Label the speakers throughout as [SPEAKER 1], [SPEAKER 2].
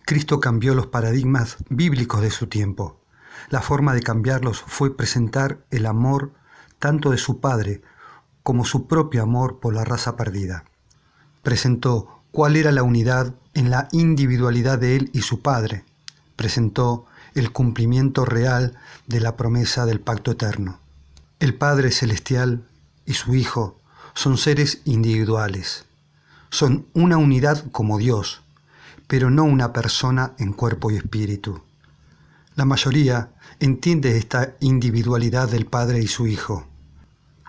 [SPEAKER 1] Cristo cambió los paradigmas bíblicos de su tiempo. La forma de cambiarlos fue presentar el amor tanto de su Padre como su propio amor por la raza perdida. Presentó cuál era la unidad en la individualidad de Él y su Padre. Presentó el cumplimiento real de la promesa del pacto eterno. El Padre Celestial y su Hijo son seres individuales. Son una unidad como Dios, pero no una persona en cuerpo y espíritu. La mayoría entiende esta individualidad del Padre y su Hijo,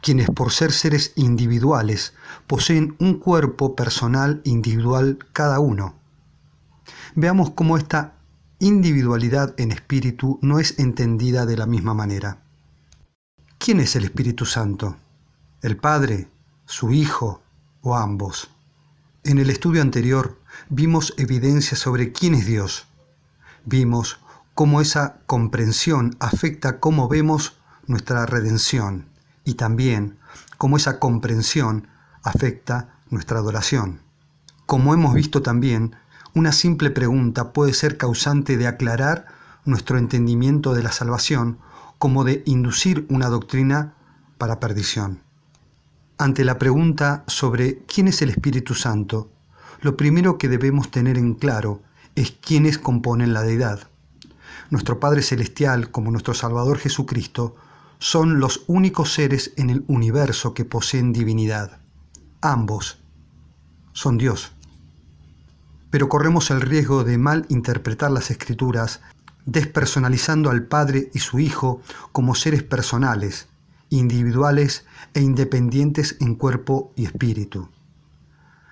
[SPEAKER 1] quienes por ser seres individuales poseen un cuerpo personal individual cada uno. Veamos cómo esta individualidad en espíritu no es entendida de la misma manera. ¿Quién es el Espíritu Santo? ¿El Padre, su Hijo o ambos? En el estudio anterior vimos evidencia sobre quién es Dios. Vimos cómo esa comprensión afecta cómo vemos nuestra redención y también cómo esa comprensión afecta nuestra adoración. Como hemos visto también, una simple pregunta puede ser causante de aclarar nuestro entendimiento de la salvación como de inducir una doctrina para perdición. Ante la pregunta sobre quién es el Espíritu Santo, lo primero que debemos tener en claro es quiénes componen la deidad. Nuestro Padre Celestial, como nuestro Salvador Jesucristo, son los únicos seres en el universo que poseen divinidad. Ambos son Dios. Pero corremos el riesgo de mal interpretar las Escrituras, despersonalizando al Padre y su Hijo como seres personales, individuales e independientes en cuerpo y espíritu.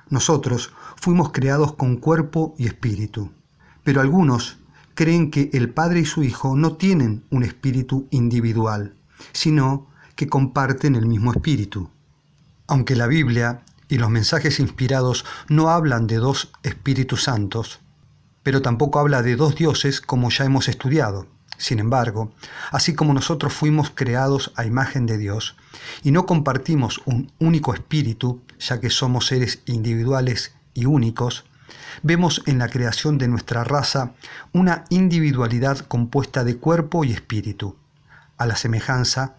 [SPEAKER 1] Nosotros fuimos creados con cuerpo y espíritu, pero algunos creen que el Padre y su Hijo no tienen un espíritu individual, sino que comparten el mismo espíritu. Aunque la Biblia y los mensajes inspirados no hablan de dos Espíritus Santos, pero tampoco habla de dos dioses como ya hemos estudiado. Sin embargo, así como nosotros fuimos creados a imagen de Dios y no compartimos un único espíritu, ya que somos seres individuales y únicos, vemos en la creación de nuestra raza una individualidad compuesta de cuerpo y espíritu, a la semejanza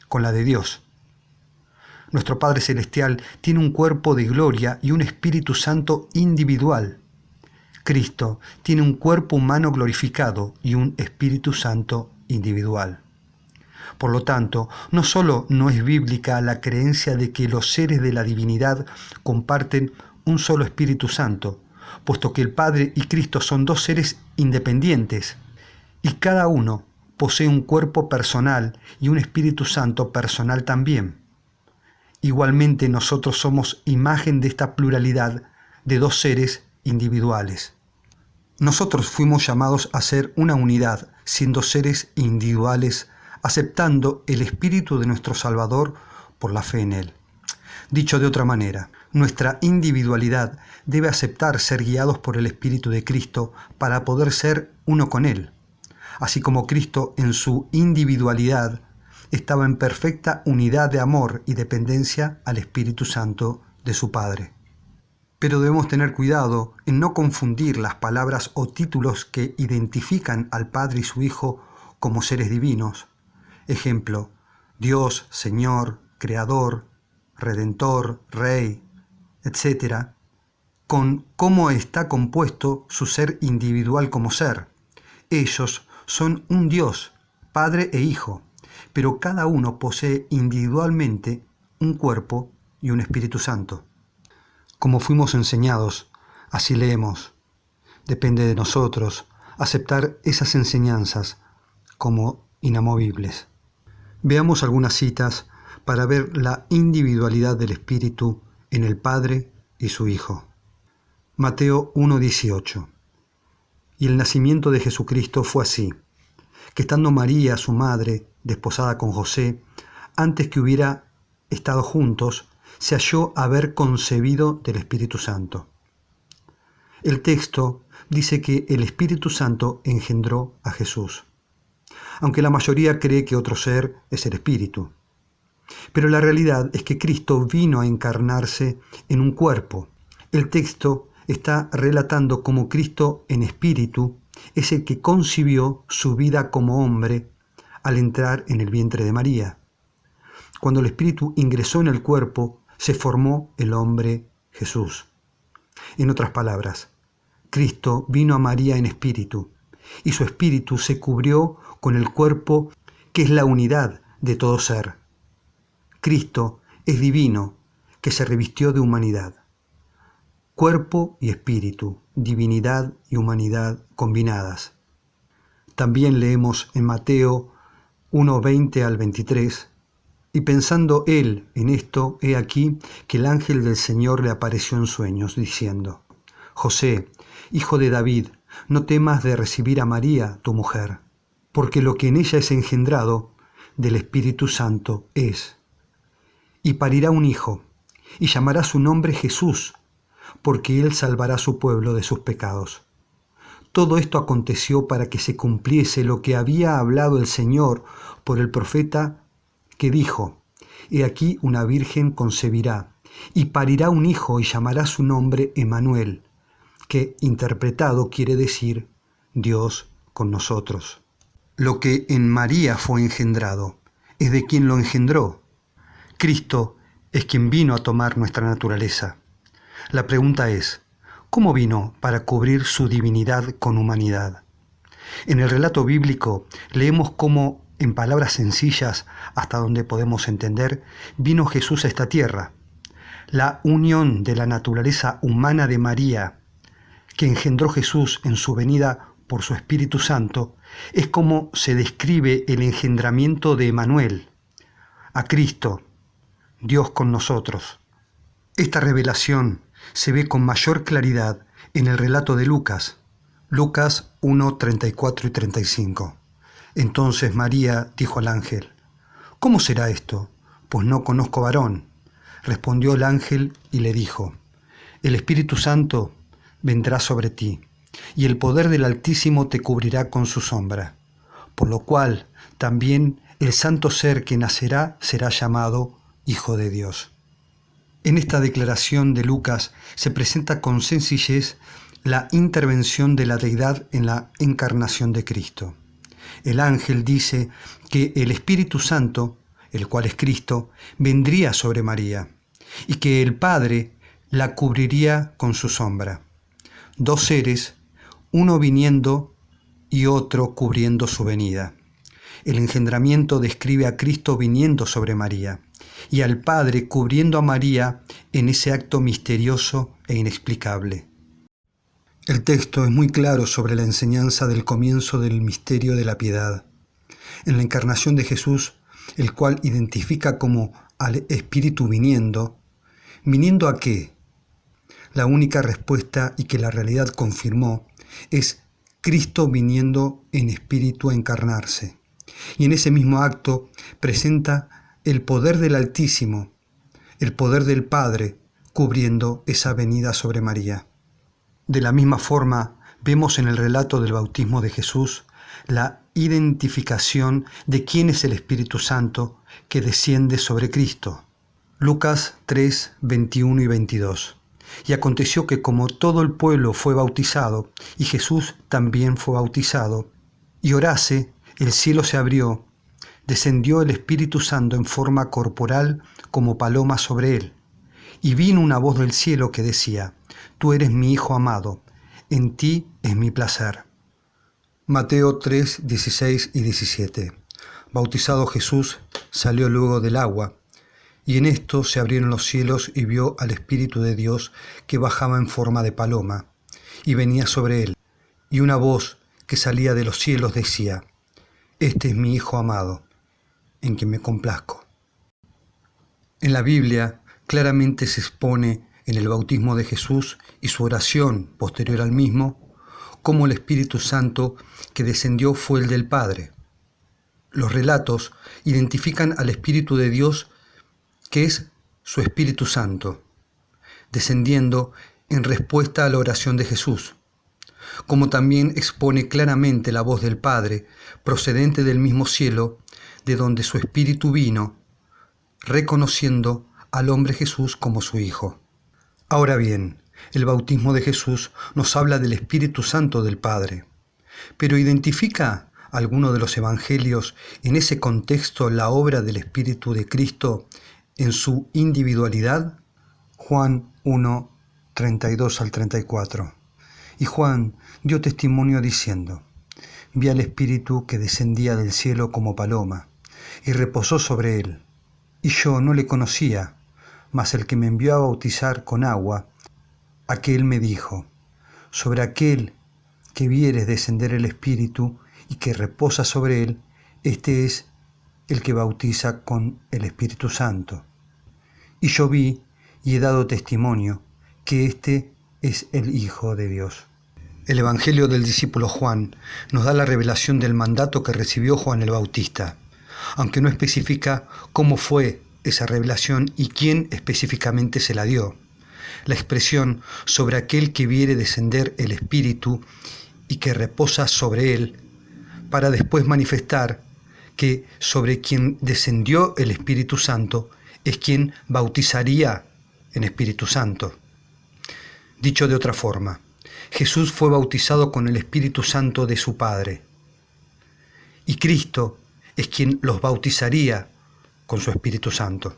[SPEAKER 1] con la de Dios. Nuestro Padre Celestial tiene un cuerpo de gloria y un Espíritu Santo individual. Cristo tiene un cuerpo humano glorificado y un Espíritu Santo individual. Por lo tanto, no solo no es bíblica la creencia de que los seres de la divinidad comparten un solo Espíritu Santo, puesto que el Padre y Cristo son dos seres independientes y cada uno posee un cuerpo personal y un Espíritu Santo personal también. Igualmente nosotros somos imagen de esta pluralidad de dos seres individuales. Nosotros fuimos llamados a ser una unidad, siendo seres individuales, aceptando el Espíritu de nuestro Salvador por la fe en Él. Dicho de otra manera, nuestra individualidad debe aceptar ser guiados por el Espíritu de Cristo para poder ser uno con Él. Así como Cristo en su individualidad estaba en perfecta unidad de amor y dependencia al Espíritu Santo de su Padre. Pero debemos tener cuidado en no confundir las palabras o títulos que identifican al Padre y su Hijo como seres divinos. Ejemplo, Dios, Señor, Creador, Redentor, Rey, etc., con cómo está compuesto su ser individual como ser. Ellos son un Dios, Padre e Hijo, pero cada uno posee individualmente un cuerpo y un Espíritu Santo. Como fuimos enseñados, así leemos. Depende de nosotros aceptar esas enseñanzas como inamovibles. Veamos algunas citas para ver la individualidad del Espíritu en el Padre y su Hijo. Mateo 1:18. Y el nacimiento de Jesucristo fue así, que estando María, su madre, desposada con José, antes que hubiera estado juntos, se halló haber concebido del Espíritu Santo. El texto dice que el Espíritu Santo engendró a Jesús, aunque la mayoría cree que otro ser es el Espíritu. Pero la realidad es que Cristo vino a encarnarse en un cuerpo. El texto está relatando cómo Cristo en espíritu es el que concibió su vida como hombre al entrar en el vientre de María. Cuando el espíritu ingresó en el cuerpo, se formó el hombre Jesús. En otras palabras, Cristo vino a María en espíritu, y su espíritu se cubrió con el cuerpo que es la unidad de todo ser. Cristo es divino, que se revistió de humanidad. Cuerpo y espíritu, divinidad y humanidad combinadas. También leemos en Mateo 1:20 al 23, y pensando él en esto, he aquí que el ángel del Señor le apareció en sueños, diciendo: José, hijo de David, no temas de recibir a María, tu mujer, porque lo que en ella es engendrado del Espíritu Santo es. Y parirá un hijo, y llamará su nombre Jesús, porque él salvará a su pueblo de sus pecados. Todo esto aconteció para que se cumpliese lo que había hablado el Señor por el profeta, que dijo: He aquí una virgen concebirá, y parirá un hijo, y llamará su nombre Emmanuel, que interpretado quiere decir Dios con nosotros. Lo que en María fue engendrado es de quien lo engendró. Cristo es quien vino a tomar nuestra naturaleza. La pregunta es, ¿cómo vino para cubrir su divinidad con humanidad? En el relato bíblico leemos cómo, en palabras sencillas, hasta donde podemos entender, vino Jesús a esta tierra. La unión de la naturaleza humana de María, que engendró Jesús en su venida por su Espíritu Santo, es como se describe el engendramiento de Emmanuel, a Cristo, Dios con nosotros. Esta revelación se ve con mayor claridad en el relato de Lucas 1, 34 y 35. Entonces María dijo al ángel: ¿Cómo será esto? Pues no conozco varón. Respondió el ángel y le dijo: El Espíritu Santo vendrá sobre ti, y el poder del Altísimo te cubrirá con su sombra, por lo cual también el santo ser que nacerá será llamado Hijo de Dios. En esta declaración de Lucas se presenta con sencillez la intervención de la deidad en la encarnación de Cristo. El ángel dice que el Espíritu Santo, el cual es Cristo, vendría sobre María y que el Padre la cubriría con su sombra. Dos seres, uno viniendo y otro cubriendo su venida. El engendramiento describe a Cristo viniendo sobre María y al Padre cubriendo a María en ese acto misterioso e inexplicable. El texto es muy claro sobre la enseñanza del comienzo del misterio de la piedad. En la encarnación de Jesús, el cual identifica como al Espíritu viniendo, ¿viniendo a qué? La única respuesta, y que la realidad confirmó, es Cristo viniendo en espíritu a encarnarse. Y en ese mismo acto presenta el poder del Altísimo, el poder del Padre, cubriendo esa venida sobre María. De la misma forma, vemos en el relato del bautismo de Jesús la identificación de quién es el Espíritu Santo que desciende sobre Cristo. Lucas 3, 21 y 22. Y aconteció que como todo el pueblo fue bautizado, y Jesús también fue bautizado, y orase, el cielo se abrió, descendió el Espíritu Santo en forma corporal como paloma sobre él, y vino una voz del cielo que decía: Tú eres mi Hijo amado, en ti es mi placer. Mateo 3, 16 y 17. Bautizado Jesús, salió luego del agua, y en esto se abrieron los cielos y vio al Espíritu de Dios que bajaba en forma de paloma, y venía sobre él. Y una voz que salía de los cielos decía: Este es mi Hijo amado, en quien me complazco. En la Biblia claramente se expone en el bautismo de Jesús y su oración posterior al mismo, cómo el Espíritu Santo que descendió fue el del Padre. Los relatos identifican al Espíritu de Dios, que es su Espíritu Santo, descendiendo en respuesta a la oración de Jesús, como también expone claramente la voz del Padre, procedente del mismo cielo, de donde su Espíritu vino, reconociendo al hombre Jesús como su Hijo. Ahora bien, El bautismo de Jesús nos habla del Espíritu Santo del Padre, pero ¿identifica alguno de los evangelios en ese contexto la obra del Espíritu de Cristo en su individualidad? Juan 1, 32 al 34. Y Juan dio testimonio diciendo: vi al Espíritu que descendía del cielo como paloma, y reposó sobre él. Y yo no le conocía, mas el que me envió a bautizar con agua, aquel me dijo: sobre aquel que vieres descender el Espíritu y que reposa sobre él, este es el que bautiza con el Espíritu Santo. Y yo vi y he dado testimonio que este es el Hijo de Dios. El Evangelio del discípulo Juan nos da la revelación del mandato que recibió Juan el Bautista, aunque no especifica cómo fue esa revelación y quién específicamente se la dio. La expresión sobre aquel que viere descender el Espíritu y que reposa sobre él, para después manifestar que sobre quien descendió el Espíritu Santo es quien bautizaría en Espíritu Santo. Dicho de otra forma, Jesús fue bautizado con el Espíritu Santo de su Padre, y Cristo es quien los bautizaría con su Espíritu Santo.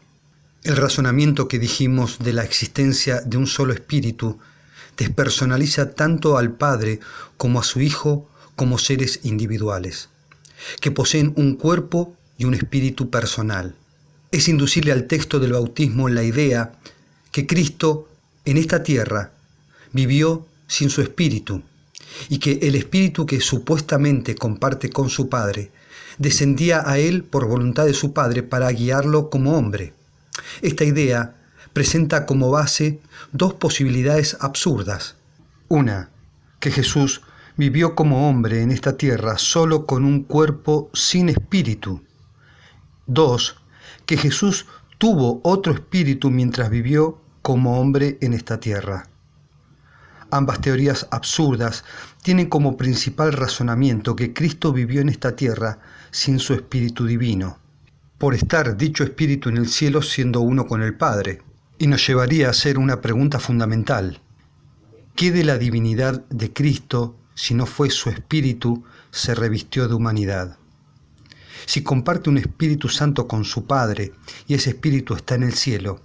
[SPEAKER 1] El razonamiento que dijimos de la existencia de un solo Espíritu despersonaliza tanto al Padre como a su Hijo como seres individuales, que poseen un cuerpo y un espíritu personal. Es inducible al texto del bautismo la idea que Cristo en esta tierra vivió sin su espíritu y que el espíritu que supuestamente comparte con su Padre descendía a él por voluntad de su Padre para guiarlo como hombre. Esta idea presenta como base dos posibilidades absurdas. Una, que Jesús vivió como hombre en esta tierra solo con un cuerpo sin espíritu. Dos, que Jesús tuvo otro espíritu mientras vivió como hombre en esta tierra. Ambas teorías absurdas tienen como principal razonamiento que Cristo vivió en esta tierra sin su espíritu divino, por estar dicho espíritu en el cielo siendo uno con el Padre, y nos llevaría a hacer una pregunta fundamental: ¿qué de la divinidad de Cristo, si no fue su espíritu, se revistió de humanidad? Si comparte un Espíritu Santo con su Padre y ese espíritu está en el cielo,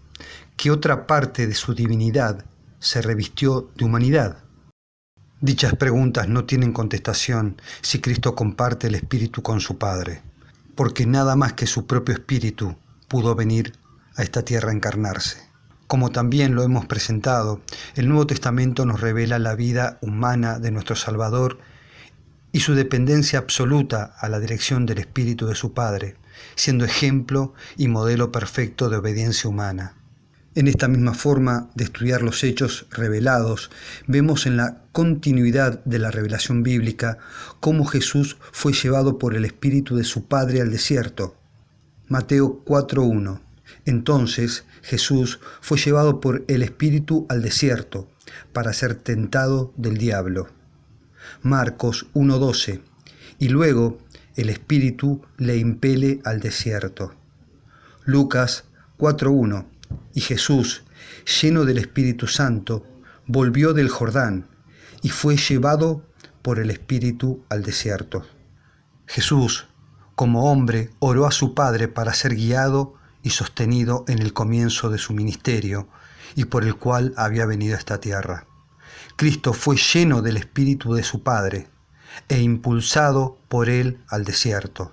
[SPEAKER 1] ¿qué otra parte de su divinidad se revistió de humanidad? Dichas preguntas no tienen contestación si Cristo comparte el Espíritu con su Padre, porque nada más que su propio Espíritu pudo venir a esta tierra a encarnarse. Como también lo hemos presentado, el Nuevo Testamento nos revela la vida humana de nuestro Salvador y su dependencia absoluta a la dirección del Espíritu de su Padre, siendo ejemplo y modelo perfecto de obediencia humana. En esta misma forma de estudiar los hechos revelados, vemos en la continuidad de la revelación bíblica cómo Jesús fue llevado por el Espíritu de su Padre al desierto. Mateo 4:1. Entonces Jesús fue llevado por el Espíritu al desierto para ser tentado del diablo. Marcos 1:12. Y luego el Espíritu le impele al desierto. Lucas 4:1. Y Jesús, lleno del Espíritu Santo, volvió del Jordán y fue llevado por el Espíritu al desierto. Jesús, como hombre, oró a su Padre para ser guiado y sostenido en el comienzo de su ministerio y por el cual había venido a esta tierra. Cristo fue lleno del Espíritu de su Padre e impulsado por él al desierto.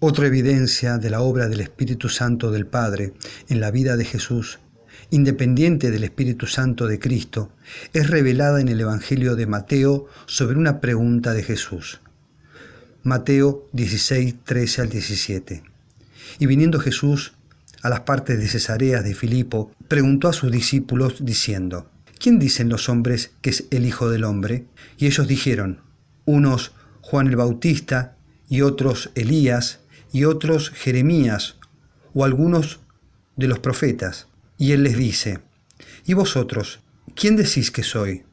[SPEAKER 1] Otra evidencia de la obra del Espíritu Santo del Padre en la vida de Jesús, independiente del Espíritu Santo de Cristo, es revelada en el Evangelio de Mateo sobre una pregunta de Jesús. Mateo 16, 13 al 17. Y viniendo Jesús a las partes de Cesarea de Filipo, preguntó a sus discípulos diciendo: ¿Quién dicen los hombres que es el Hijo del Hombre? Y ellos dijeron: unos Juan el Bautista, y otros Elías, y otros Jeremías, o algunos de los profetas. Y él les dice: ¿y vosotros, quién decís que soy?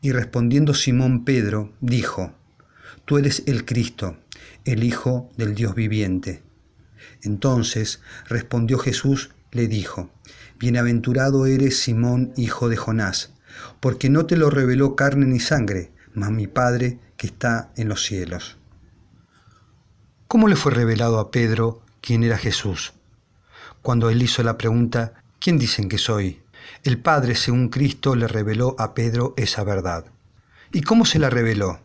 [SPEAKER 1] Y respondiendo Simón Pedro, dijo: Tú eres el Cristo, el Hijo del Dios viviente. Entonces respondió Jesús le dijo: Bienaventurado eres, Simón, hijo de Jonás, porque no te lo reveló carne ni sangre, mas mi Padre que está en los cielos. ¿Cómo le fue revelado a Pedro quién era Jesús? Cuando él hizo la pregunta: ¿quién dicen que soy?, el Padre, según Cristo, le reveló a Pedro esa verdad. ¿Y cómo se la reveló?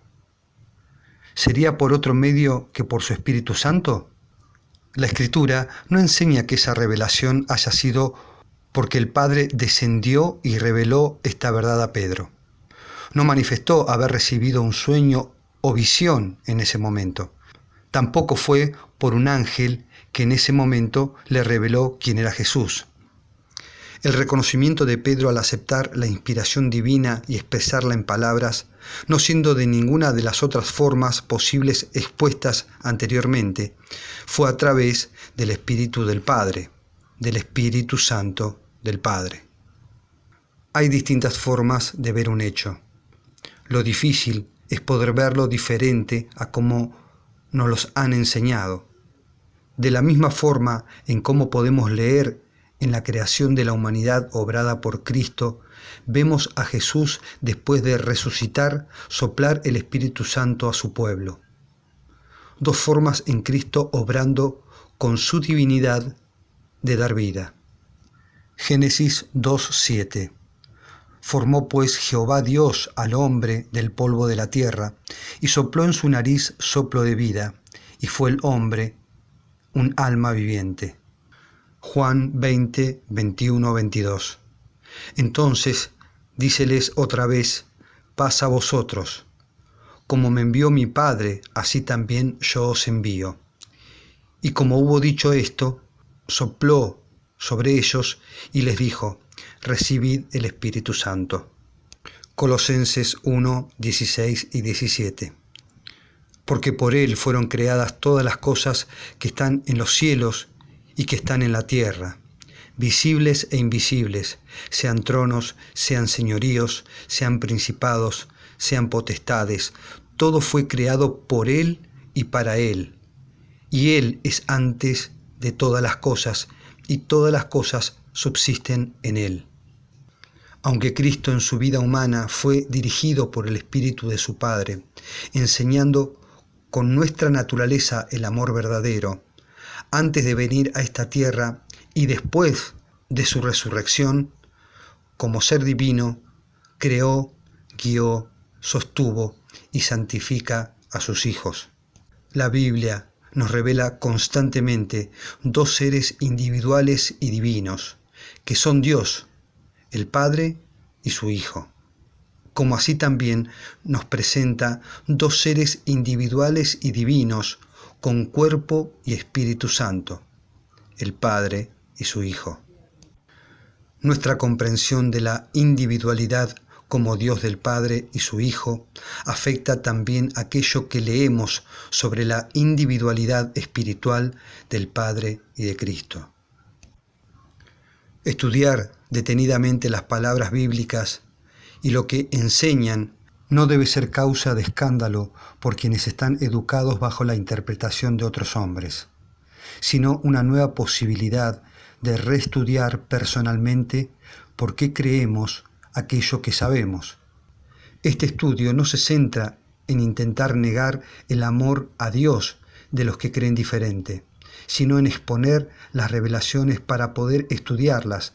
[SPEAKER 1] ¿Sería por otro medio que por su Espíritu Santo? La Escritura no enseña que esa revelación haya sido porque el Padre descendió y reveló esta verdad a Pedro. No manifestó haber recibido un sueño o visión en ese momento. Tampoco fue por un ángel que en ese momento le reveló quién era Jesús. El reconocimiento de Pedro al aceptar la inspiración divina y expresarla en palabras, no siendo de ninguna de las otras formas posibles expuestas anteriormente, fue a través del Espíritu del Padre, del Espíritu Santo del Padre. Hay distintas formas de ver un hecho. Lo difícil es poder verlo diferente a como nos los han enseñado. De la misma forma en cómo podemos leer en la creación de la humanidad obrada por Cristo, vemos a Jesús, después de resucitar, soplar el Espíritu Santo a su pueblo. Dos formas en Cristo obrando con su divinidad de dar vida. Génesis 2:7. Formó pues Jehová Dios al hombre del polvo de la tierra, y sopló en su nariz soplo de vida, y fue el hombre un alma viviente. Juan 20, 21, 22. Entonces, díceles otra vez: paz a vosotros. Como me envió mi Padre, así también yo os envío. Y como hubo dicho esto, sopló sobre ellos y les dijo: recibid el Espíritu Santo. Colosenses 1, 16 y 17. Porque por él fueron creadas todas las cosas que están en los cielos y que están en la tierra, visibles e invisibles, sean tronos, sean señoríos, sean principados, sean potestades. Todo fue creado por él y para él. Y él es antes de todas las cosas, y todas las cosas subsisten en él. Aunque Cristo en su vida humana fue dirigido por el Espíritu de su Padre, enseñando con nuestra naturaleza el amor verdadero, antes de venir a esta tierra y después de su resurrección, como ser divino, creó, guió, sostuvo y santifica a sus hijos. La Biblia nos revela constantemente dos seres individuales y divinos, que son Dios, el Padre y su Hijo. Como así también nos presenta dos seres individuales y divinos con cuerpo y Espíritu Santo, el Padre y su Hijo. Nuestra comprensión de la individualidad como Dios del Padre y su Hijo afecta también aquello que leemos sobre la individualidad espiritual del Padre y de Cristo. Estudiar detenidamente las palabras bíblicas y lo que enseñan no debe ser causa de escándalo por quienes están educados bajo la interpretación de otros hombres, sino una nueva posibilidad de reestudiar personalmente por qué creemos aquello que sabemos. Este estudio no se centra en intentar negar el amor a Dios de los que creen diferente, sino en exponer las revelaciones para poder estudiarlas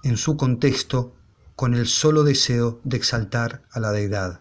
[SPEAKER 1] en su contexto con el solo deseo de exaltar a la deidad.